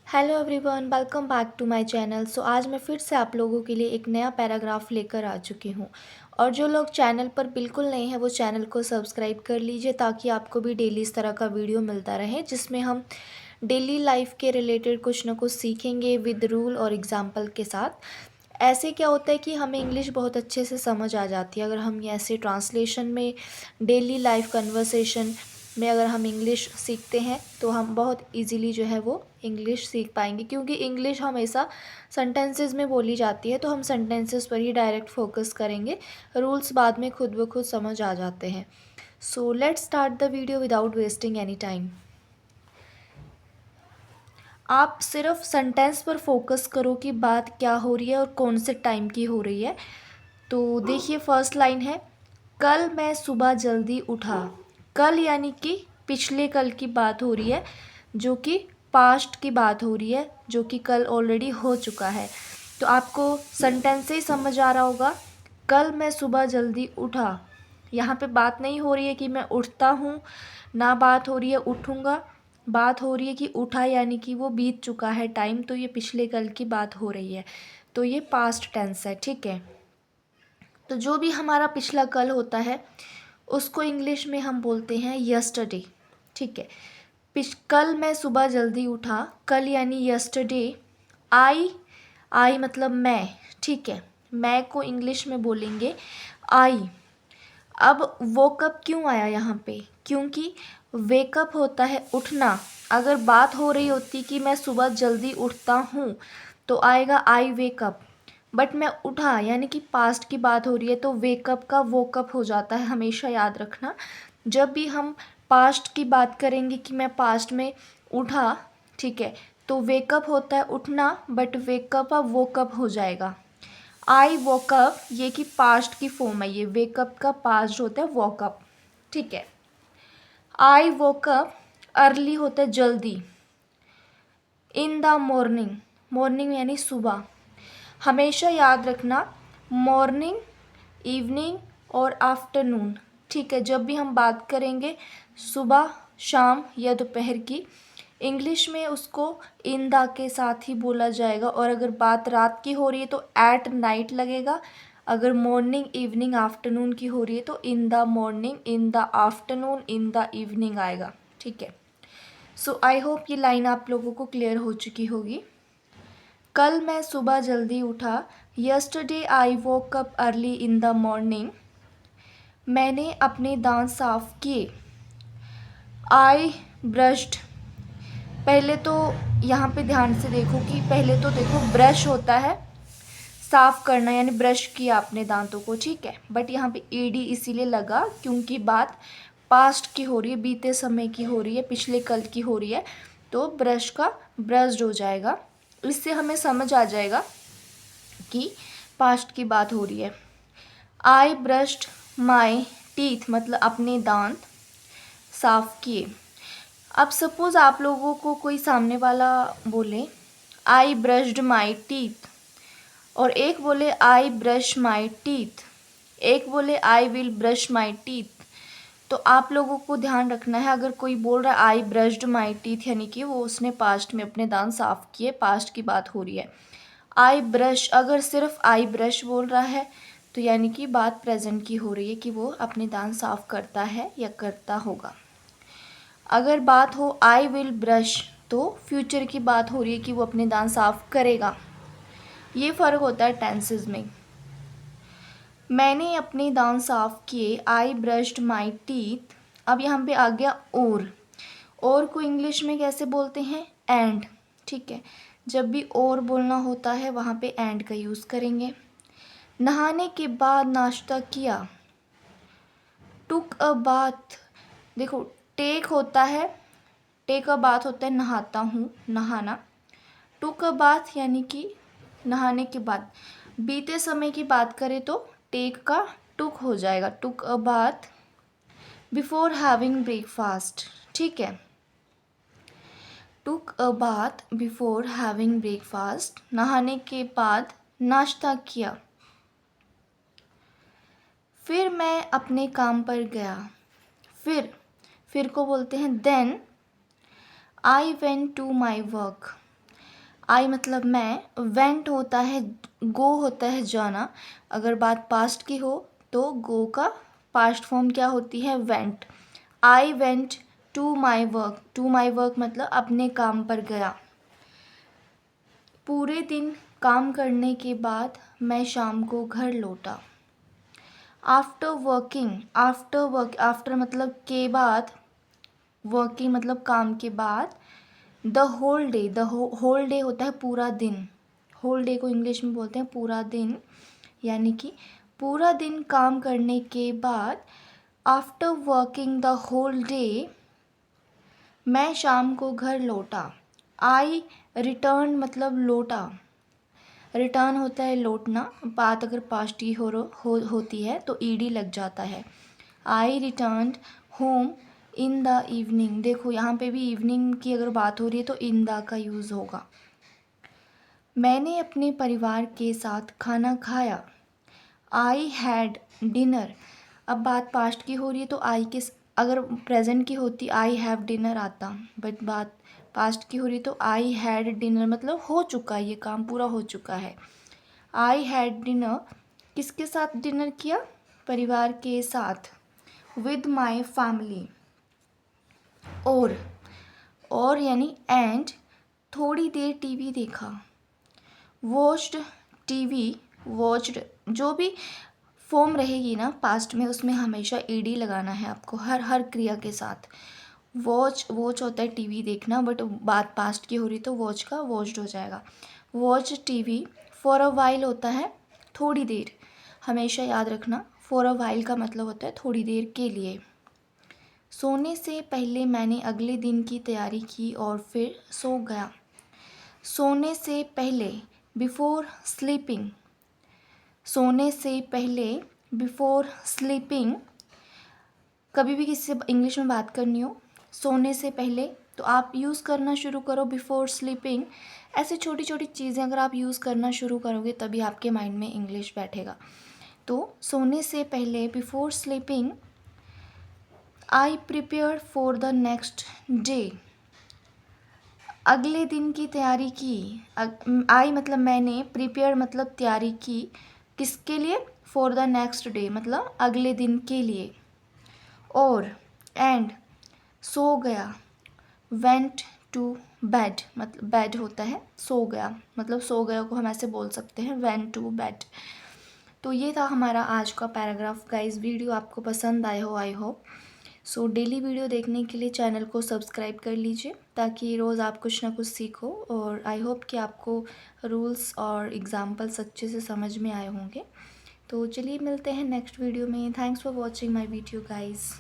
Hello everyone, welcome back to my channel. आज मैं फिर से आप लोगों के लिए एक नया पैराग्राफ लेकर आ चुकी हूँ। और जो लोग चैनल पर बिल्कुल नए हैं वो चैनल को सब्सक्राइब कर लीजिए ताकि आपको भी डेली इस तरह का वीडियो मिलता रहे जिसमें हम डेली लाइफ के रिलेटेड कुछ ना कुछ सीखेंगे विद रूल और एग्जाम्पल के साथ। ऐसे क्या होता है कि हमें इंग्लिश बहुत अच्छे से समझ आ जाती है अगर हम ये ऐसे ट्रांसलेशन में डेली लाइफ कन्वर्सेशन में अगर हम इंग्लिश सीखते हैं तो हम बहुत इजीली जो है वो इंग्लिश सीख पाएंगे, क्योंकि इंग्लिश हमेशा सेंटेंसेस में बोली जाती है तो हम सेंटेंसेस पर ही डायरेक्ट फोकस करेंगे। रूल्स बाद में खुद ब खुद समझ आ जाते हैं। So let's start the video without wasting any time. आप सिर्फ सेंटेंस पर फोकस करो कि बात क्या हो रही है और कौन से टाइम की हो रही है। तो देखिए, फर्स्ट लाइन है, कल मैं सुबह जल्दी उठा। कल यानी कि पिछले कल की बात हो रही है, जो कि पास्ट की बात हो रही है, जो कि कल ऑलरेडी हो चुका है। तो आपको सेंटेंस से ही समझ आ रहा होगा, कल मैं सुबह जल्दी उठा। यहाँ पे बात नहीं हो रही है कि मैं उठता हूँ, ना बात हो रही है उठूँगा, बात हो रही है कि उठा यानी कि वो बीत चुका है टाइम, तो ये पिछले कल की बात हो रही है। तो ये पास्ट टेंस है, ठीक है। तो जो भी हमारा पिछला कल होता है उसको इंग्लिश में हम बोलते हैं यस्टरडे, ठीक है। कल मैं सुबह जल्दी उठा, कल यानी यस्टरडे। आई मतलब मैं, ठीक है। मैं को इंग्लिश में बोलेंगे आई। अब वो कब क्यों आया यहाँ पे, क्योंकि वेकअप होता है उठना। अगर बात हो रही होती कि मैं सुबह जल्दी उठता हूँ तो आएगा आई वेकअप, बट मैं उठा यानी कि पास्ट की बात हो रही है तो वेकअप का वोकअप हो जाता है। हमेशा याद रखना, जब भी हम पास्ट की बात करेंगे कि मैं पास्ट में उठा, ठीक है, तो वेकअप होता है उठना, बट वेकअप अब वोकअप हो जाएगा। आई वोकअप ये कि पास्ट की फॉर्म है, ये वेकअप का पास्ट होता है वोकअप, ठीक है। आई वोकअप अर्ली होता है जल्दी। इन द मॉर्निंग, मॉर्निंग यानी सुबह। हमेशा याद रखना, मॉर्निंग, इवनिंग और आफ्टरनून, ठीक है। जब भी हम बात करेंगे सुबह, शाम या दोपहर की, इंग्लिश में उसको इन द के साथ ही बोला जाएगा। और अगर बात रात की हो रही है तो एट नाइट लगेगा। अगर मॉर्निंग, इवनिंग, आफ्टरनून की हो रही है तो in the morning, in the afternoon, in the evening आएगा, ठीक है। सो आई होप ये लाइन आप लोगों को क्लियर हो चुकी होगी। कल मैं सुबह जल्दी उठा, yesterday I woke up early in the morning. मैंने अपने दांत साफ किए, आई ब्रश्ड। पहले तो यहाँ पे ध्यान से देखो कि पहले तो देखो ब्रश होता है साफ करना, यानी ब्रश किया अपने दांतों को, ठीक है। बट यहाँ पे ईडी इसीलिए लगा क्योंकि बात पास्ट की हो रही है, बीते समय की हो रही है, पिछले कल की हो रही है, तो ब्रश का ब्रश्ड हो जाएगा। इससे हमें समझ आ जाएगा कि पास्ट की बात हो रही है। आई ब्रश्ड माई टीथ मतलब अपने दांत साफ किए। अब सपोज आप लोगों को कोई सामने वाला बोले आई ब्रश्ड माई टीथ, और एक बोले आई ब्रश माई टीथ, एक बोले I will brush my teeth, तो आप लोगों को ध्यान रखना है, अगर कोई बोल रहा है आई ब्रश्ड माई टीथ यानी कि वो उसने पास्ट में अपने दांत साफ किए, पास्ट की बात हो रही है। आई ब्रश, अगर सिर्फ आई ब्रश बोल रहा है तो यानी कि बात प्रेजेंट की हो रही है कि वो अपने दांत साफ करता है या करता होगा। अगर बात हो आई विल ब्रश तो फ्यूचर की बात हो रही है कि वो अपने दांत साफ करेगा। ये फ़र्क होता है टेंसेस में। मैंने अपने दांत साफ किए, आई ब्रश्ड माई टीथ। अब यहाँ पे आ गया और को इंग्लिश में कैसे बोलते हैं, एंड, ठीक है। जब भी और बोलना होता है वहाँ पे एंड का यूज़ करेंगे। नहाने के बाद नाश्ता किया, टुक अ बाथ। देखो टेक होता है, टेक अ बाथ होता है नहाता हूँ, नहाना। टुक अ बाथ यानी कि नहाने के बाद। बीते समय की बात करें तो टेक का टुक हो जाएगा, took a bath before having breakfast, ठीक है। Took a bath before having breakfast, नहाने के बाद नाश्ता किया। फिर मैं अपने काम पर गया, फिर को बोलते हैं then. I went to my work, I मतलब मैं, वेंट होता है, गो होता है जाना। अगर बात पास्ट की हो तो गो का पास्ट फॉर्म क्या होती है, went. I went to my work, to my work मतलब अपने काम पर गया। पूरे दिन काम करने के बाद मैं शाम को घर लौटा। आफ्टर वर्किंग, आफ्टर मतलब के बाद, वर्किंग मतलब काम के बाद। The whole day, whole day होता है पूरा दिन। होल डे को इंग्लिश में बोलते हैं पूरा दिन, यानी कि पूरा दिन काम करने के बाद। After working the whole day मैं शाम को घर लौटा। आई रिटर्न मतलब लौटा। रिटर्न होता है लौटना। बात अगर पास्ट की होती है तो ईडी लग जाता है। I return home in the evening. देखो यहाँ पे भी इवनिंग की अगर बात हो रही है तो इन द का यूज़ होगा। मैंने अपने परिवार के साथ खाना खाया। I had dinner. अब बात पास्ट की हो रही है तो आई के, अगर प्रेजेंट की होती आई हैव डिनर आता, बट बात पास्ट की हो रही तो आई हैड डिनर मतलब हो चुका है, ये काम पूरा हो चुका है। आई हैड डिनर, किसके साथ डिनर किया, परिवार के साथ। With my family. और यानी एंड, थोड़ी देर टीवी देखा। वॉच्ड टीवी, वॉच्ड जो भी फॉर्म रहेगी ना पास्ट में उसमें हमेशा ईडी लगाना है आपको हर क्रिया के साथ। वॉच होता है टीवी देखना, बट बात पास्ट की हो रही तो वॉच का वॉच्ड हो जाएगा। Watch TV. For a while होता है थोड़ी देर, हमेशा याद रखना फॉर अ वाइल का मतलब होता है थोड़ी देर के लिए। सोने से पहले मैंने अगले दिन की तैयारी की और फिर सो गया। सोने से पहले, बिफोर स्लीपिंग। सोने से पहले, बिफोर स्लीपिंग। कभी भी किसी से इंग्लिश में बात करनी हो सोने से पहले तो आप यूज़ करना शुरू करो बिफोर स्लीपिंग। ऐसे छोटी छोटी चीज़ें अगर आप यूज़ करना शुरू करोगे तभी आपके माइंड में इंग्लिश बैठेगा। तो सोने से पहले, before sleeping. I prepare for the next day. अगले दिन की तैयारी की। आई मतलब मैंने, प्रिपेयर मतलब तैयारी की, किसके लिए, फॉर द नेक्स्ट डे मतलब अगले दिन के लिए। और एंड, सो गया। वेंट टू बेड मतलब बेड होता है सो गया, मतलब सो गया को हम ऐसे बोल सकते हैं वेंट टू बेड। तो ये था हमारा आज का पैराग्राफ गाइस। वीडियो आपको पसंद आए हो I hope. So daily video देखने के लिए चैनल को सब्सक्राइब कर लीजिए ताकि रोज़ आप कुछ ना कुछ सीखो। और आई होप कि आपको रूल्स और एग्जाम्पल्स अच्छे से समझ में आए होंगे। तो चलिए मिलते हैं नेक्स्ट वीडियो में। Thanks for watching my video guys.